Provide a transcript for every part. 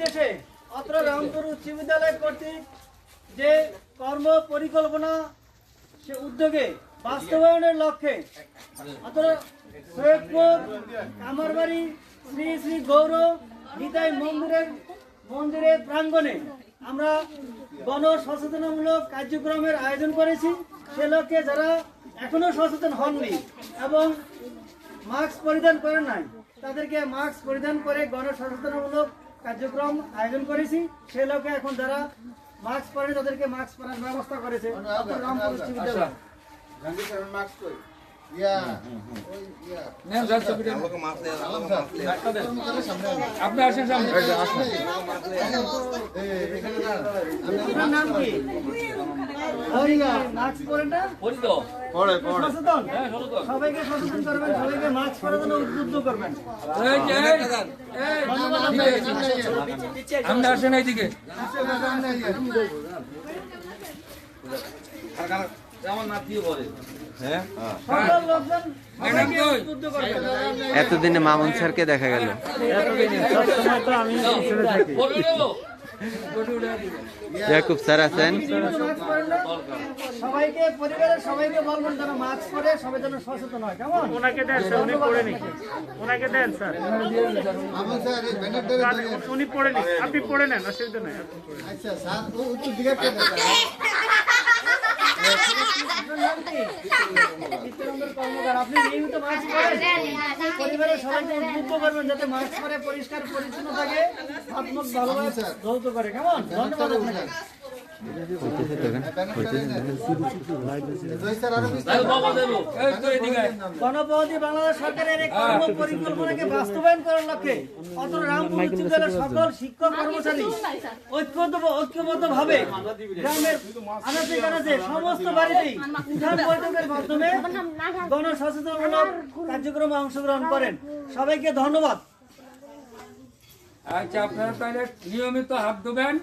নির্দেশে অত্র রামপুর উচ্চ বিদ্যালয় কর্তৃক যে কর্ম পরিকল্পনা সে উদ্যোগে বাস্তবায়নের লক্ষ্যে অত্র সৈয়দপুর কামারবাড়ি শ্রী শ্রী গৌর নিতাই মন্দিরের প্রাঙ্গণে আমরা গণ সচেতনমূলক কার্যক্রমের আয়োজন করেছি। সে লক্ষ্যে যারা এখনো সচেতন হননি এবং মাস্ক পরিধান করেন নাই তাদেরকে মাস্ক পরিধান করে গণ সচেতনমূলক কার্যক্রম আয়োজন করেছি। সে লক্ষ্যে এখন যারা মাস্ক পরেন তাদেরকে মাস্ক পরার ব্যবস্থা করেছে রামপুর উচ্চ বিদ্যালয়। নাম কি? মাস্ক পরেন না? সচেতন সবাইকে সচেতন করবেন, সবাইকে মাস্ক পরার জন্য উদ্বুদ্ধ করবেন। আমরা আসেন এইদিকে এতদিনে মামুন স্যারকে দেখা গেল। ইয়াকুব স্যার আছেন। সবাইকে পরিবারের সবাইকে বলবেন যেন মাস্ক পরে সবাই যেন সচেতন হয়। কেমন? ওনাকে দেন স্যার, উনি পড়ে নি। ওনাকে দেন স্যার, উনি পড়ে নি, আপনি পড়ে নেন, অসুবিধা নেই। আচ্ছা স্যার উত্তর দিকে আপনি নিয়মিত মাস্ক পরেন, পরিবারের সবাইকে উদ্বুদ্ধ করবেন যাতে মাস্ক পরে পরিষ্কার পরিচ্ছন্ন থাকে, হাত মুখ ভালোভাবে ধৌত করে। কেমন? ধন্যবাদ আপনাকে। গণপ্রজাতন্ত্রী বাংলাদেশ সরকারের এই কর্ম পরিকল্পনাকে বাস্তবায়ন করার লক্ষ্যে অত্র রামপুর উচ্চ বিদ্যালয়ের সকল শিক্ষক কর্মচারী ঐক্যবদ্ধ ভাবে গ্রামের আনাচে কানাচে সমস্ত বাড়িতেই উঠান বৈঠকের মাধ্যমে গণ সচেতনমূলক কার্যক্রমে অংশগ্রহণ করেন। সবাইকে ধন্যবাদ। আচ্ছা, আপনারা তাহলে নিয়মিত হাত ধোবেন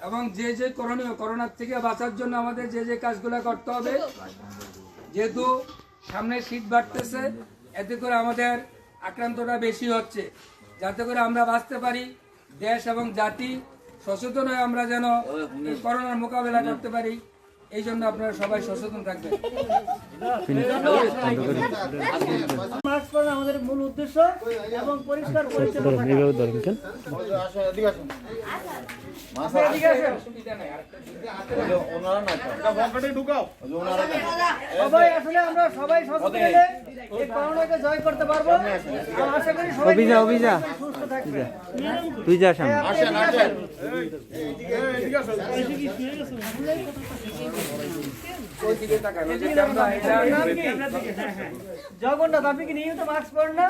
এবং যে যে করণীয়, করোনার থেকে বাঁচার জন্য আমাদের যে যে কাজগুলো করতে হবে, যেহেতু সামনে শীত বাড়তেছে, এতে করে আমাদের আক্রান্তটা বেশি হচ্ছে, যাতে করে আমরা বাঁচতে পারি, দেশ এবং জাতি সচেতন হয়ে আমরা যেন করোনার মোকাবেলা করতে পারি, এই জন্য আপনারা সবাই সচেতন থাকবেন। মাস্ক পরা আমাদের মূল উদ্দেশ্য এবং পরিষ্কার পরিচ্ছন্ন থাকা। সবাই আসলে আমরা সবাই সচেতন হলে এই করোনাকে জয় করতে পারবো। আশা করি সবাই সুস্থ থাকবে। তুই যা সামনে। জগন্নাথ, আপনি কি নিয়মিত মাস্ক পরেন না?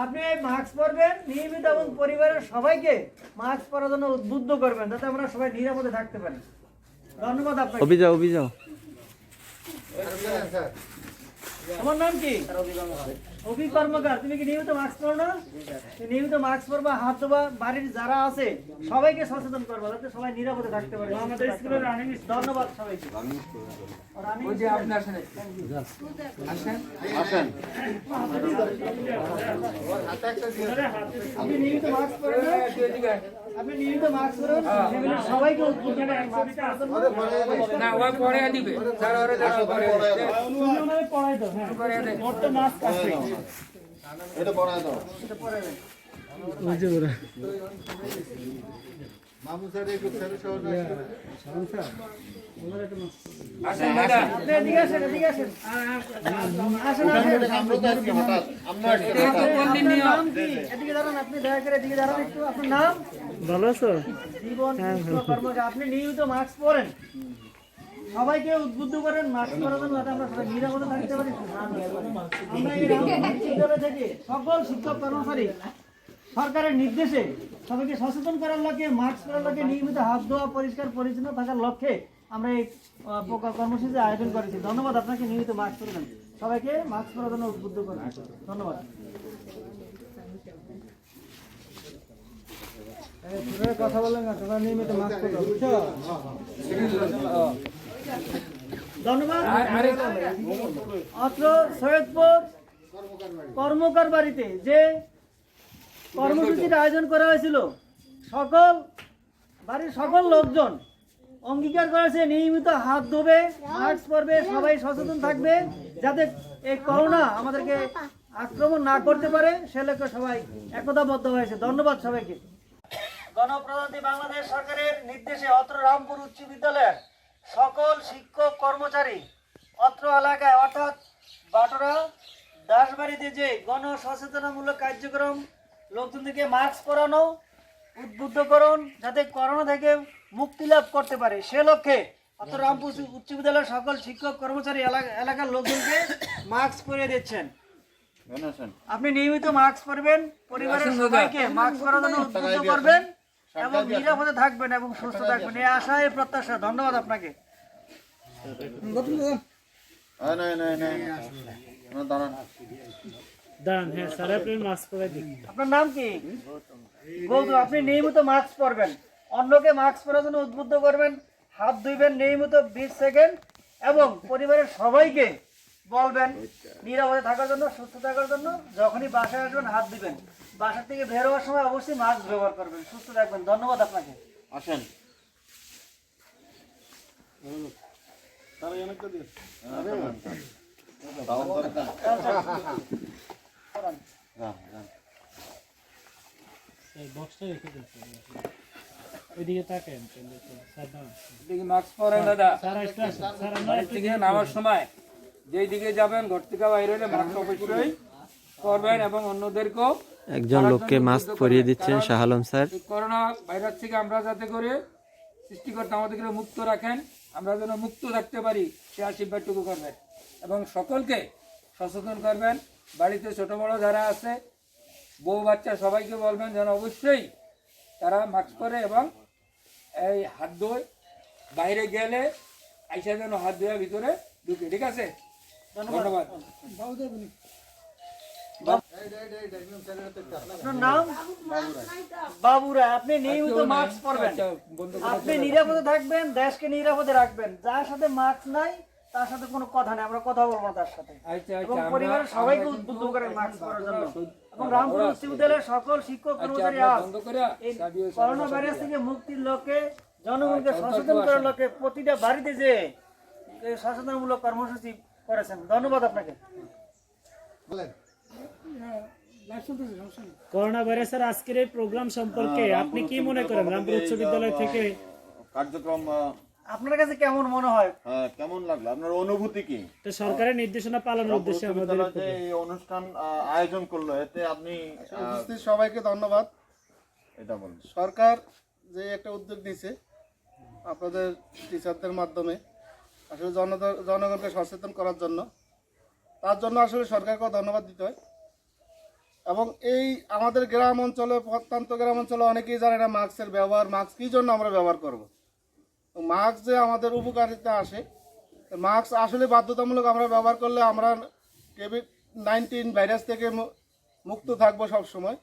আপনি মাস্ক পরবেন নিয়মিত এবং পরিবারের সবাইকে মাস্ক পরার জন্য উদ্বুদ্ধ করবেন যাতে আমরা সবাই নিরাপদে থাকতে পারি। ধন্যবাদ আপনাকে। অভিযাও আমার নাম কি? অভি কর্মকার। তুমি কি নিয়মিত মাস্ক পরো না? নিয়মিত মাস্ক পরবা, হাত ধোবা, বাড়ির যারা আছে সবাইকে সচেতন করবা যাতে সবাই নিরাপদে থাকতে পারে। আমাদের স্কুলের রানিং। ধন্যবাদ সবাইকে। ওই যে আপনি আসেন, আপনি নিয়মিত মাস্ক পরেন না? আপনি নিয়মিত মাস্ক পরেন, সবাইকে উদ্বুদ্ধ করেন মাস্ক পরার জন্য। না, ওরা পরে দিবে, যারা ওরা দেখা করে পড়াই দাও। হ্যাঁ, মোট তো মাস্ক আছে। এটা পড়াই দাও। এটা পড়াই দাও। মামু স্যার এই স্যারের সহজ আছে। স্যার আসেন দাদা, আপনি এদিকে আসেন, এদিকে আসেন। আসেন আমরা তো আজকে হঠাৎ আমরা কোন দিন নিয়ম? নাম কি? এদিকে দাঁড়ান, আপনি দয়া করে এদিকে দাঁড়ান একটু। আপনার নাম? ভালো আছো? জীবন কর্মকার। আপনি নিয়মিত মাস্ক পরেন, সবাইকে উদ্বুদ্ধ করেন মাস্ক পরার জন্য যাতে আমরা সবাই নিরাপদে থাকতে পারি। আমরা এই রামপুর বিদ্যালয় থেকে সকল শিক্ষক কর্মচারী সরকারের নির্দেশে সবাইকে সচেতন করার লক্ষ্যে, মাস্ক পরার লক্ষ্যে, নিয়মিত হাত ধোয়া, পরিষ্কার পরিচ্ছন্ন থাকার লক্ষ্যে আমরা এই কর্মসূচি আয়োজন করেছি। ধন্যবাদ আপনাকে। নিয়মিত মাস্ক পরবেন, সবাইকে মাস্ক পরার জন্য উদ্বুদ্ধ করেন। ধন্যবাদ। কথা বলেন না, তোমরা নিয়মিত মাস্ক পরো, বুঝছো? ধন্যবাদ। অত্র সৈয়দপুর কর্মকার বাড়িতে যে কর্মসূচির আয়োজন করা হয়েছিল বাড়ির সকল লোকজন অঙ্গীকার করেছে নিয়মিত হাত ধোবে, মাস্ক পরবে, সবাই সচেতন থাকবে যাতে এই করোনা আমাদেরকে আক্রমণ না করতে পারে, সে লক্ষ্যে সবাই একতাবদ্ধ হয়েছে। ধন্যবাদ সবাইকে। গণপ্রজাতন্ত্রী বাংলাদেশ সরকারের নির্দেশে অত্র রামপুর উচ্চ বিদ্যালয়ের সকল শিক্ষক কর্মচারী অত্র এলাকায় অর্থাৎ বাটরা দাসবাড়িতে যে গণ সচেতনামূলক কার্যক্রম, লোকজনদেরকে মাস্ক পরানো, উদ্বুদ্ধকরণ যাতে করোনা থেকে মুক্তি লাভ করতে পারে, সে লক্ষ্যে অত্র রামপুর উচ্চ বিদ্যালয়ের সকল শিক্ষক কর্মচারী এলাকার লোকজনকে মাস্ক পরিয়ে দিচ্ছেন। আপনি নিয়মিত মাস্ক পরবেন, পরিবারের সবাইকে মাস্ক পরার জন্য উদ্বুদ্ধ করবেন এবং নিরাপদে থাকবেন এবং সুস্থ থাকবেন, এই আশা এই প্রত্যাশা। ধন্যবাদ আপনাকে। দাঁড়ান, হ্যাঁ স্যার, আপনি মাস্ক পরে দিন। আপনার নাম কি? গৌতম। আপনি নিয়মিত মাস্ক পরবেন, অন্যকে মাস্ক পরার জন্য উদ্বুদ্ধ করবেন, হাত ধুইবেন নিয়মিত 20 সেকেন্ড এবং পরিবারের সবাইকে বলবেন নিরাপদে থাকার জন্য, সুস্থ থাকার জন্য। যখনই বাসায় আসবেন হাত দিবেন, বাসা থেকে বের হওয়ার সময় অবশ্যই মাস্ক ব্যবহার করবেন। সুস্থ থাকবেন। ধন্যবাদ আপনাকে। আসেন। ওইদিকে তাকেন স্যার, এদিকে মাস্ক পরেন দাদা। স্যার আসতে আসেন, স্যার আমরা বাড়ি থেকে নামার সময় যেই দিকে যাবেন, ঘর থেকে বাইরে হলে মাস্ক অবশ্যই করবেন এবং অন্যদেরকেও একজন লোককে মাস্ক পরিয়ে দিচ্ছেন শাহ আলম স্যার। এই করোনা ভাইরাস থেকে আমরা যাতে করে সৃষ্টিকর্তা আমাদেরকে মুক্ত রাখেন, আমরা যেন মুক্ত থাকতে পারি, সে আশীর্বাদটুকু করবেন এবং সকলকে সচেতন করবেন। বাড়িতে ছোট বড় যারা আছে, বউ বাচ্চা, সবাইকে বলবেন যেন অবশ্যই তারা মাস্ক পরে এবং এই হাত ধোয়, বাইরে গেলে আইসা যেন হাত ধোয়া ভিতরে ঢুকে। ঠিক আছে, ধন্যবাদ। আপনার নাম? বাবুরা। আপনি নিয়মিত মাস্ক পরবেন, আচ্ছা, বন্ধ করে আপনি নিরাপদে থাকবেন, দেশকে নিরাপদে রাখবেন। যার সাথে মাস্ক নাই তার সাথে কোনো কথা নেই, আমরা কথা বলবো তার সাথে। আচ্ছা, এবং আচ্ছা, পরিবারের সবাইকে উদ্বুদ্ধ করেন মাস্ক পরার জন্য। এবং রামপুর উচ্চ বিদ্যালয়ের সকল শিক্ষক কর্মচারী আজ বন্ধ করে এই করোনা ভাইরাস থেকে মুক্তির লক্ষ্যে, জনগণকে সচেতন করার লক্ষ্যে প্রতিটা বাড়িতে যে সচেতনমূলক কর্মসূচি করেছেন। ধন্যবাদ আপনাকে। করোনা ভাইরাসের আজকের এই প্রোগ্রাম সম্পর্কে আপনি কি মনে করেন? রামপুর উচ্চ বিদ্যালয় থেকে কার্যক্রম আপনার কাছে কেমন মনে হয়? কেমন লাগলো? আপনার অনুভূতি কি? তো সরকারের নির্দেশনা পালনের উদ্দেশ্যে আমাদের বিদ্যালয় যে এই অনুষ্ঠান আয়োজন করলো, এতে আপনি সবাইকে ধন্যবাদ। এটা বলুন। সরকার যে একটা উদ্যোগ নিয়েছে আপনাদের টিচারদের মাধ্যমে আসলে জনগণকে সচেতন করার জন্য, তার জন্য আসলে সরকারকেও ধন্যবাদ দিতে হয়। এবং এই আমাদের গ্রাম অঞ্চলে, প্রত্যন্ত গ্রাম অঞ্চলে অনেকেই জানে না মাস্কের ব্যবহার, মাস্ক কী জন্য আমরা ব্যবহার করব। মাস্ক যে আমাদের উপকারিতা আসে, মাস্ক আসলে বাধ্যতামূলক আমরা ব্যবহার করলে আমরা কোভিড-19 ভাইরাস থেকে মুক্ত থাকবো সব সময়।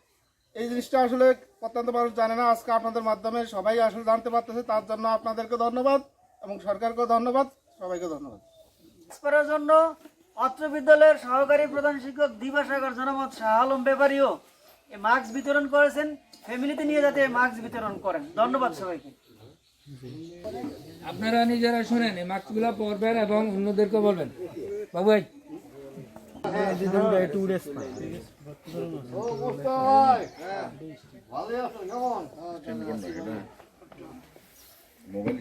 এই জিনিসটা আসলে প্রত্যন্ত মানুষ জানে না, আজকে আপনাদের মাধ্যমে সবাই আসলে জানতে পারতেছে। তার জন্য আপনাদেরকে ধন্যবাদ এবং সরকারকেও ধন্যবাদ, সবাইকে ধন্যবাদ। করার জন্য অত্র বিদ্যালয়ের সহকারী প্রধান শিক্ষক দিবাসাগর জনমত শাহ আলম ব্যাপারীও এই মাস্ক বিতরণ করেছেন। ফ্যামিলিতে নিয়ে যাতে মাস্ক বিতরণ করেন। ধন্যবাদ সবাইকে। আপনারা নিজেরা শুনেন, এই মাস্কগুলো পরবেন এবং অন্যদেরকে বলবেন। বাবু ভাই, মোবাইল